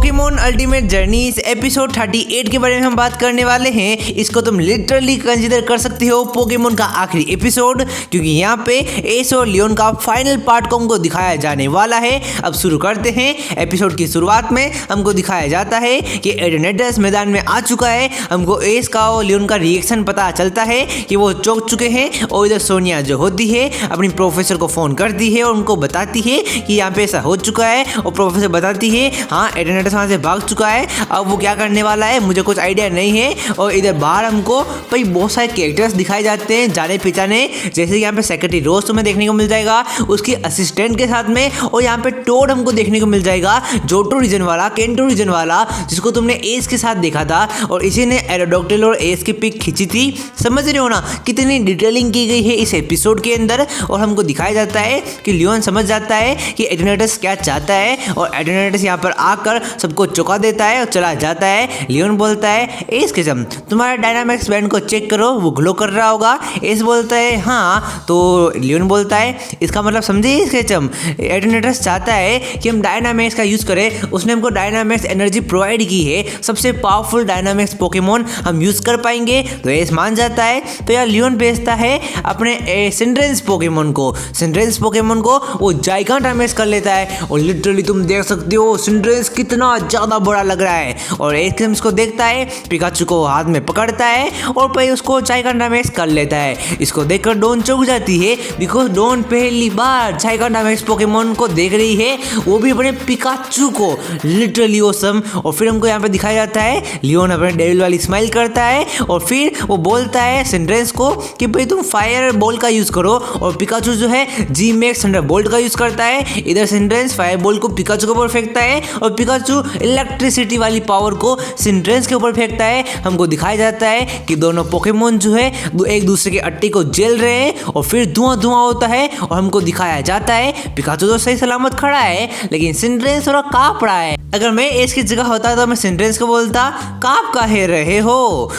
Pokemon ultimate journeys episode 38 के बारे में हम बात करने वाले हैं। इसको तुम लिटरली कंसीडर कर सकते हो पोकेमोन का आखिरी एपिसोड, क्योंकि यहाँ पे एस और लियोन का फाइनल पार्ट को हमको दिखाया जाने वाला है। अब शुरू करते हैं। एपिसोड की शुरुआत में हमको दिखाया जाता है कि एडोनेटस मैदान में आ चुका है। हमको एस का और लियोन का रिएक्शन पता चलता है कि वो चौंक चुके हैं। और इधर सोनिया जो होती है अपनी प्रोफेसर को फ़ोन करती है और उनको बताती है कि यहाँ पे ऐसा हो चुका है। और प्रोफेसर बताती है हाँ एडोनेटस वहाँ से भाग चुका है, अब वो क्या करने वाला है मुझे कुछ आइडिया नहीं है। और इधर बाहर हमको भाई बहुत सारे कैरेक्टर्स दिखाए जाते हैं जाने पहचाने, जैसे यहाँ पे सेक्रेटरी रोज तुम्हें देखने को मिल जाएगा उसकी असिस्टेंट के साथ में। और यहाँ पे टोड हमको देखने को मिल जाएगा, जोटो रीजन वाला, केंटो रीजन वाला, जिसको तुमने एस के साथ देखा था। और इसी ने एरोडोक्टिल और एस की पिक खींची थी। समझ रहे हो ना कितनी डिटेलिंग की गई है इस एपिसोड के अंदर। और हमको दिखाया जाता है कि लियोन समझ जाता है कि एडोनेटस क्या चाहता है और एडोनेटस यहाँ पर आकर सबको चौंका देता है और चला जाता है। लियोन बोलता है एस किस्म तुम्हारा डायनामिक्स बैंड को चेक करो, वो ग्लो कर रहा होगा। एस बोलता है हाँ। तो लियोन बोलता है इसका मतलब समझे इस किस्म एडोनेटस चाहता है कि हम डायनामिक्स का यूज़ करें। उसने हमको डायनामिक्स एनर्जी प्रोवाइड की है, सबसे पावरफुल डायनामिक्स पोकेमोन हम यूज़ कर पाएंगे। तो एस मान जाता है। तो यार लियोन भेजता है अपने सिंड्रेंस पोकेमोन को। सिंड्रेंस पोकेमोन को वो जाइगांटामेक्स कर लेता है। और लिटरली तुम देख सकते हो सिंड्रेंस कितना ज़्यादा बड़ा लग रहा है। और एक इसको देखता है, पिकाचू को हाथ में पकड़ता है और भाई उसको जाइगांटामेक्स कर लेता है। इसको देखकर डोन चौंक जाती है, बिकॉज डोन पहली बार जाइगांटामेक्स पोकेमोन को देख रही है, वो भी अपने पिकाचू को। Literally awesome. और फिर हमको यहाँ पे दिखाया जाता है लियोन अपने डेविल वाली स्माइल करता है और फिर वो बोलता है सिंड्रेंस को कि भाई तुम फायर बॉल का यूज़ करो। और पिकाचू जो है जी मैक्स थंडरबोल्ट का यूज़ करता है। इधर सिंड्रेंस फायर बॉल को पिकाचू के ऊपर फेंकता है और पिकाचू इलेक्ट्रिसिटी वाली पावर को सिंड्रेंस के ऊपर फेंकता है। हमको दिखाया जाता है कि दोनों पोकेमोन जो है एक दूसरे के अट्टी को जेल रहे हैं और फिर धुआं धुआं होता है। और हमको दिखाया जाता है पिकाचू तो सही सलामत खड़ा है, लेकिन सिंड्रेंस थोड़ा काँप रहा है। अगर मैं एस की जगह होता तो मैं सिंड्रेंस को बोलता काँप काहे रहे हो।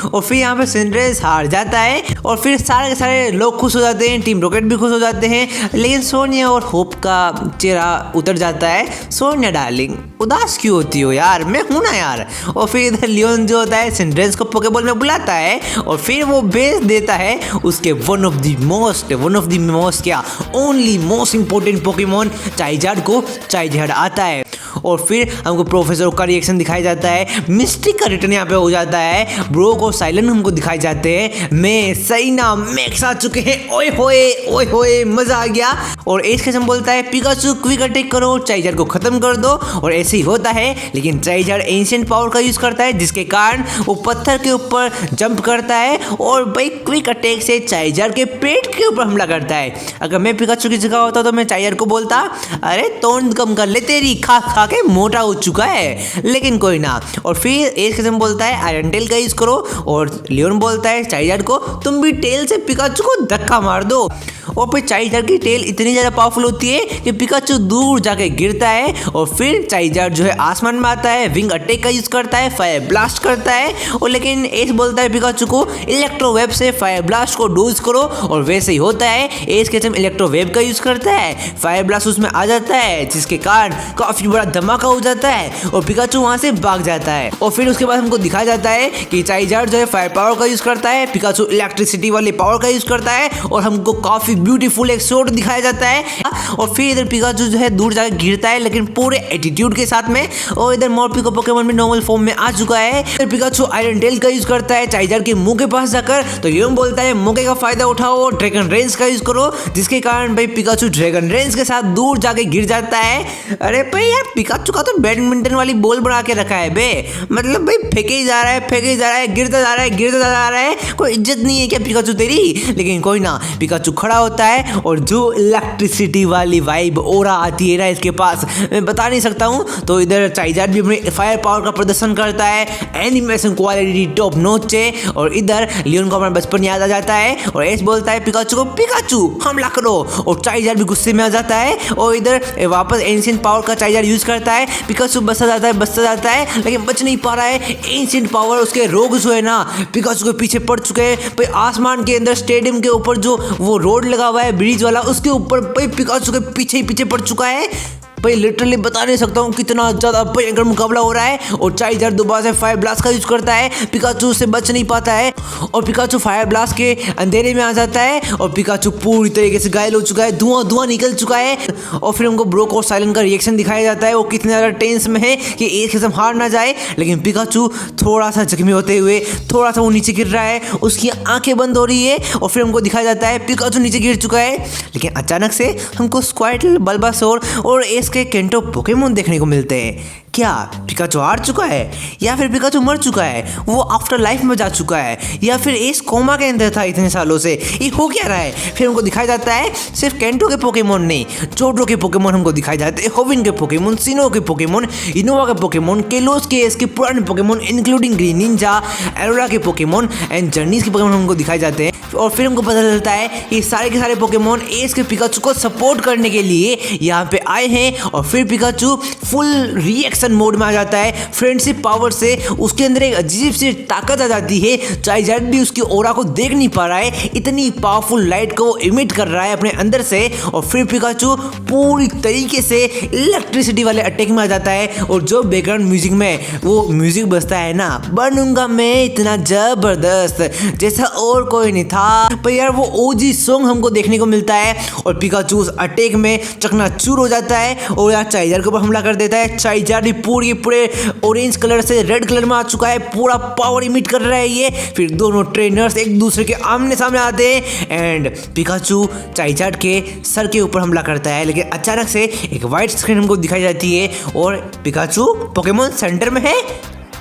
और फिर यहाँ पे सिंड्रेंस हार जाता है और फिर सारे के सारे लोग खुश हो जाते हैं, टीम रॉकेट भी खुश हो जाते हैं। लेकिन सोनिया और होप का चेहरा उतर जाता है। सोनिया डार्लिंग उदास क्यों होती हो यार, मैं हूं ना यार। और फिर इधर लियोन जो होता है सिंड्रेंस को पोकेबॉल में बुलाता है और फिर वो भेज देता है उसके वन ऑफ द मोस्ट क्या only most important Pokemon Charizard को। चाइजार्ड आता है और फिर हमको प्रोफेसर का रिएक्शन दिखाया जाता है। मिस्टिक का रिटर्न यहाँ पे हो जाता है। ब्रो को साइलेंट हमको दिखाए जाते हैं। मैं सही ना मैक्स आ चुके हैं, ओए होए मजा आ गया। और एस कसम बोलता है पिकाचू क्विक अटैक करो, चाइजार्ड को खत्म कर दो। और ऐसे ही होता है, लेकिन चाइजार्ड एंशिएंट पावर का यूज करता है, जिसके कारण वो पत्थर के ऊपर जंप करता है और भाई क्विक अटैक से चाइजार्ड के पेट के ऊपर हमला करता है। अगर मैं पिकाचू की जगह होता तो मैं चाइजार्ड को बोलता अरे तोंद कम कर ले तेरी, खा के मोटा हो चुका है। लेकिन कोई ना। और फिर एस कसम बोलता है आयरन टेल का यूज करो। और लियोन बोलता है चाइजार्ड को तुम भी टेल से पिकाचू को धक्का मार दो। और फिर चाइजार्ड की टेल इतनी ज़्यादा पावरफुल होती है कि पिकाचू दूर जाके गिरता है। और फिर चाइजार्ड जो है आसमान में आता है, विंग अटैक का यूज करता है, फायर ब्लास्ट करता है। और लेकिन एस बोलता है पिकाचू को इलेक्ट्रो वेब से फायर ब्लास्ट को डोज करो। और वैसे ही होता है, एस के टाइम इलेक्ट्रो वेब का यूज करता है, फायर ब्लास्ट उसमें आ जाता है, जिसके कारण काफी बड़ा धमाका हो जाता है और पिकाचू वहां से भाग जाता है। और फिर उसके बाद हमको दिखाया जाता है कि चाइजार्ड जो है फायर पावर का यूज करता है, पिकाचू इलेक्ट्रिसिटी वाली पावर का यूज करता है और हमको काफी ब्यूटीफुल एक शॉट दिखाया जाता है। और फिर इधर पिकाचू जो है दूर जाकर गिरता है, लेकिन पूरे एटीट्यूड के साथ में। और इधर मोरपिको पोकेमोन में नॉर्मल फॉर्म में आ चुका है। इधर पिकाचू आयरन टेल का यूज करता है चाइजार्ड के मुंह के पास जाकर। तो लियोन बोलता है मौके का फायदा उठाओ और ड्रैगन रेंज का यूज करो, जिसके कारण भाई पिकाचू ड्रैगन रेंज के साथ दूर जाके गिर जाता है। अरे भाई यार पिकाचू का तो बैडमिंटन वाली बॉल बना के रखा है बे, मतलब भाई फेंके ही जा रहा है, गिरता जा रहा है, कोई इज्जत नहीं है क्या पिकाचू तेरी। लेकिन कोई ना, पिकाचू खड़ा होता है और जो इलेक्ट्रिसिटी वाली वाइब ओरा आती है ना इसके पास, मैं बता नहीं सकता हूँ। तो इधर चाइजार्ड भी अपने फायर पावर का प्रदर्शन करता है, एनिमेशन क्वालिटी टॉप नॉच है। और इधर लियोन को अपना बचपन याद आ जाता है और एस बोलता है पिकाचू को पिकाचू हमला करो। और चाइजार्ड भी गुस्से में आ जाता है और इधर वापस एंशिएंट पावर का चाइजार्ड यूज करता है। पिकाचू बचता जाता है लेकिन बच नहीं पा रहा है। एंशिएंट पावर उसके रोग जो है ना पिकाचू के पीछे पड़ चुके हैं। भाई आसमान के अंदर स्टेडियम के ऊपर जो वो रोड लगा हुआ है ब्रिज वाला, उसके ऊपर भाई पिकाचू के पीछे पड़ चुका है। भाई लिटरली बता नहीं सकता हूँ कितना ज्यादा भयंकर मुकाबला हो रहा है। और चाइजर दोबारा से फायर ब्लास्ट का यूज करता है, पिकाचू उससे बच नहीं पाता है और पिकाचू फायर ब्लास्ट के अंधेरे में आ जाता है और पिकाचू पूरी तरीके से घायल हो चुका है, धुआं धुआं निकल चुका है। और फिर हमको ब्रोक और साइलेंट का रिएक्शन दिखाया जाता है, वो कितने ज्यादा टेंस में है कि एक किस्म हार ना जाए। लेकिन पिकाचू थोड़ा सा जख्मी होते हुए थोड़ा सा वो नीचे गिर रहा है, उसकी आंखें बंद हो रही है और फिर हमको दिखाया जाता है पिकाचू नीचे गिर चुका है। लेकिन अचानक से हमको स्क्वार्टल, बल्बासोर और एस के केंटो पोकेमोन देखने को मिलते हैं। क्या पिकाचू हार चुका है या फिर पिकाचू मर चुका है, वो आफ्टर लाइफ में जा चुका है, या फिर एस कोमा के अंदर था इतने सालों से, ये हो क्या रहा है। फिर हमको दिखाया जाता है सिर्फ केंटो के पोकेमोन नहीं, जोड्रो के पोकेमोन हमको दिखाए जाते हैं, होविन के पोकेमोन, सिनो के पोकेमोन, इनोवा के पोकेमोन, केलोस के एस के पुराने Pokemon including green Ninja, Aurora के पोकेमोन एंड जर्नीज के पोकेमोन हमको दिखाए जाते हैं। और फिर हमको पता चलता है कि सारे के सारे पोकेमोन एस के पिकाचू को सपोर्ट करने के लिए यहाँ पे आए हैं। और फिर पिकाचू फुल रिएक्शन मोड में आ जाता है, फ्रेंडशिप पावर से उसके अंदर एक अजीब सी ताकत आ जाती है। चाइजर्ड भी उसकी ओरा को देख नहीं पा रहा है, इतनी पावरफुल लाइट को वो इमिट कर रहा है अपने अंदर से। और फिर पिकाचू पूरी तरीके से इलेक्ट्रिसिटी वाले अटैक में आ जाता है और जो बैकग्राउंड म्यूजिक में वो म्यूजिक बजता है ना, बनूंगा मैं इतना जबरदस्त जैसा और कोई नहीं था। पर यार वो ओजी सॉन्ग हमको देखने को मिलता है और पिकाचू उस अटैक में चकनाचूर हो जाता है और यार चाइजर के ऊपर हमला कर देता है। चाइजर भी पूरे ऑरेंज कलर से रेड कलर में आ चुका है, पूरा पावर इमिट कर रहा है ये। फिर दोनों ट्रेनर्स एक दूसरे के आमने सामने आते हैं एंड पिकाचू चाइजर के सर के ऊपर हमला करता है। लेकिन अचानक से एक वाइट स्क्रीन हमको दिखाई जाती है और पिकाचू पोकेमोन सेंटर में है।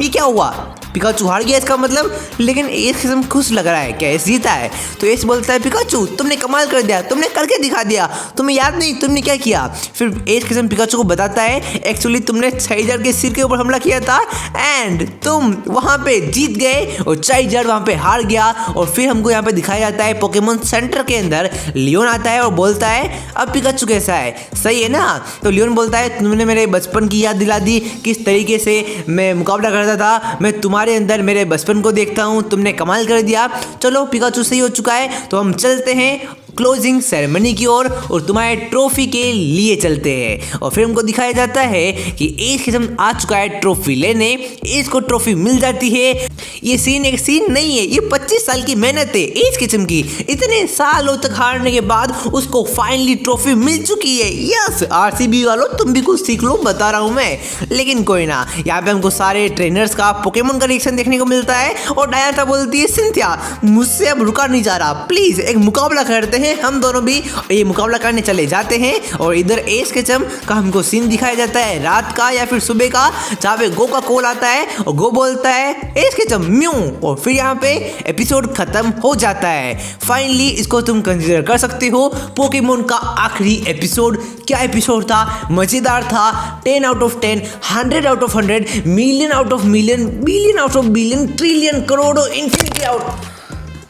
ये क्या हुआ, पिकाचू हार गया इसका मतलब। लेकिन एस किस्म खुश लग रहा है, क्या एस जीता है। तो एस बोलता है पिकाचू तुमने कमाल कर दिया, तुमने करके दिखा दिया, तुम्हें याद नहीं तुमने क्या किया। फिर एस किस्म पिकाचू को बताता है एक्चुअली तुमने चाइजर के सिर के ऊपर हमला किया था एंड तुम वहाँ पे जीत गए और चाइजर वहाँ पे हार गया। और फिर हमको यहाँ पे दिखाया जाता है पोकेमोन सेंटर के अंदर लियोन आता है और बोलता है अब पिकाचू कैसा है, सही है ना। तो लियोन बोलता है तुमने मेरे बचपन की याद दिला दी, किस तरीके से मैं मुकाबला करता था, मैं तुम्हारे अंदर मेरे बचपन को देखता हूँ, तुमने कमाल कर दिया। चलो पिकाचू सही हो चुका है तो हम चलते हैं क्लोजिंग सेरेमनी की ओर और तुम्हारे ट्रॉफी के लिए चलते हैं। और फिर हमको दिखाया जाता है कि एस किस्म आ चुका है ट्रॉफी लेने, एस को ट्रॉफी मिल जाती है। ये सीन एक सीन नहीं है, ये 25 साल की मेहनत है एस किस्म की, इतने सालों तक हारने के बाद उसको फाइनली ट्रॉफी मिल चुकी है। यस आरसीबी वालों तुम भी कुछ सीख लो, बता रहा हूँ मैं। लेकिन कोई ना, यहाँ पे हमको सारे ट्रेनर्स का पोकेमोन का रिएक्शन देखने को मिलता है और डायना बोलती है सिंथिया मुझसे अब रुका नहीं जा रहा, प्लीज एक मुकाबला करते हैं हम दोनों भी। ये मुकाबला करने चले जाते हैं और इधर एस केचम का हमको सीन दिखाया जाता है रात का या फिर सुबह का, जहाँ पे गो का कॉल आता है और गो बोलता है एस केचम म्यू और फिर यहाँ पे एपिसोड खत्म हो जाता है। फाइनली इसको तुम कंसीडर कर सकते हो पोकेमोन का आखिरी एपिसोड। क्या एपिसोड था, मजेदार था, 10 out of 10, 100 out of 100, million out of million, billion out of billion, trillion, करोड़ों, इन्फिनिटी आउट।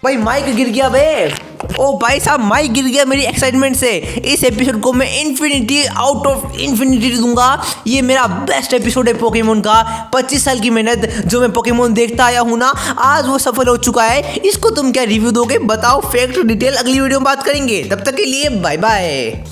भाई माइक गिर गया बे, ओ भाई साहब माइक गिर गया मेरी एक्साइटमेंट से। इस एपिसोड को मैं इन्फिनिटी आउट ऑफ इन्फिनिटी दूंगा। ये मेरा बेस्ट एपिसोड है पोकेमोन का। 25 साल की मेहनत जो मैं पोकेमोन देखता आया हूँ ना, आज वो सफल हो चुका है। इसको तुम क्या रिव्यू दोगे बताओ, फैक्ट डिटेल अगली वीडियो में बात करेंगे। तब तक के लिए बाय बाय।